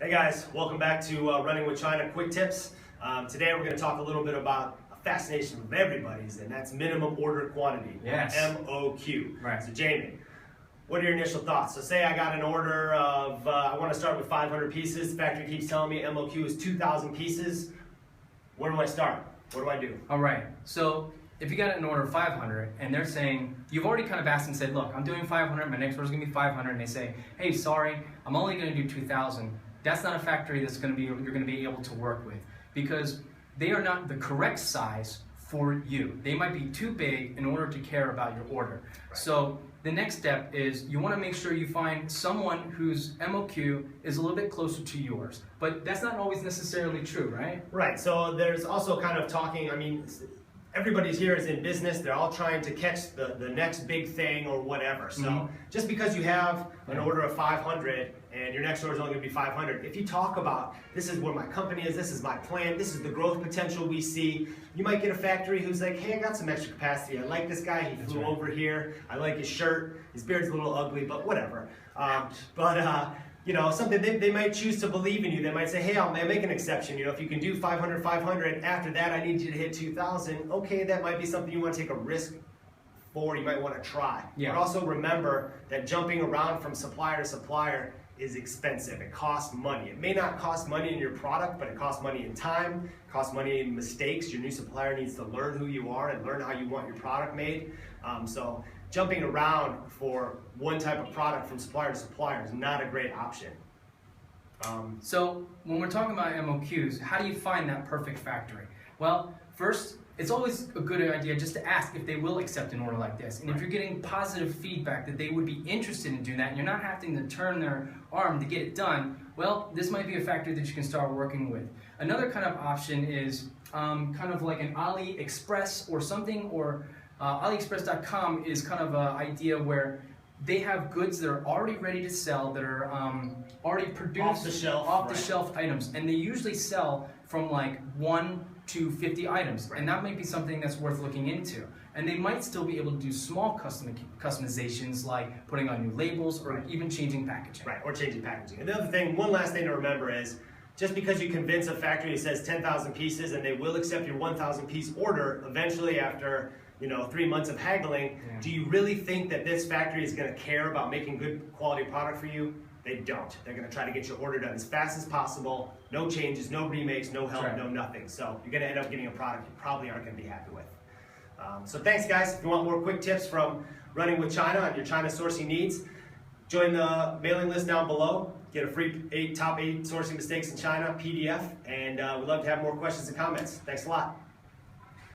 Hey guys, welcome back to Running with China Quick Tips. Today we're going to talk a little bit about a fascination of everybody's, and that's minimum order quantity, Yes. MOQ. Right. So Jamie, what are your initial thoughts? So say I got an order of, I want to start with 500 pieces. The factory keeps telling me MOQ is 2,000 pieces. Where do I start? What do I do? All right. So if you got an order of 500 and they're saying, you've already kind of asked and said, look, I'm doing 500, my next order is going to be 500, and they say, hey, sorry, I'm only going to do 2,000. That's not a factory that's going to be you're going to be able to work with, because they are not the correct size for you. They might be too big in order to care about your order. Right. So the next step is you want to make sure you find someone whose MOQ is a little bit closer to yours. But that's not always necessarily true, right? Right, so there's also kind of talking, everybody's here is in business, they're all trying to catch the next big thing or whatever. So just because you have an order of 500 and your next order is only going to be 500, if you talk about this is where my company is, this is my plan, this is the growth potential we see, you might get a factory who's like, hey, I got some extra capacity, I like this guy, he flew over here, I like his shirt, his beard's a little ugly, but whatever. You know, something they might choose to believe in you. They might say, hey, I'll make an exception. You know, if you can do 500, 500, after that I need you to hit 2,000. Okay, that might be something you want to take a risk for. You might want to try. Yeah. But also remember that jumping around from supplier to supplier is expensive. It costs money. It may not cost money in your product, but it costs money in time, costs money in mistakes. Your new supplier needs to learn who you are and learn how you want your product made. So jumping around for one type of product from supplier to supplier is not a great option. So when we're talking about MOQs, how do you find that perfect factory? Well, first, it's always a good idea just to ask if they will accept an order like this. And if you're getting positive feedback that they would be interested in doing that, and you're not having to turn their arm to get it done, well, this might be a factory that you can start working with. Another kind of option is kind of like an AliExpress or something, or AliExpress.com is kind of an idea where they have goods that are already ready to sell, that are already produced, off the shelf items, and they usually sell from like 1 to 50 items, and that might be something that's worth looking into. And they might still be able to do small customizations like putting on new labels or even changing packaging. Right, or changing packaging. And the other thing, one last thing to remember is, just because you convince a factory that says 10,000 pieces and they will accept your 1,000 piece order, eventually after 3 months of haggling, do you really think that this factory is going to care about making good quality product for you? They don't. They're going to try to get your order done as fast as possible, no changes, no remakes, no help, no nothing. So you're going to end up getting a product you probably aren't going to be happy with. So thanks guys. If you want more quick tips from Running with China on your China sourcing needs, join the mailing list down below. Get a free top 8 sourcing mistakes in China PDF, and we'd love to have more questions and comments. Thanks a lot.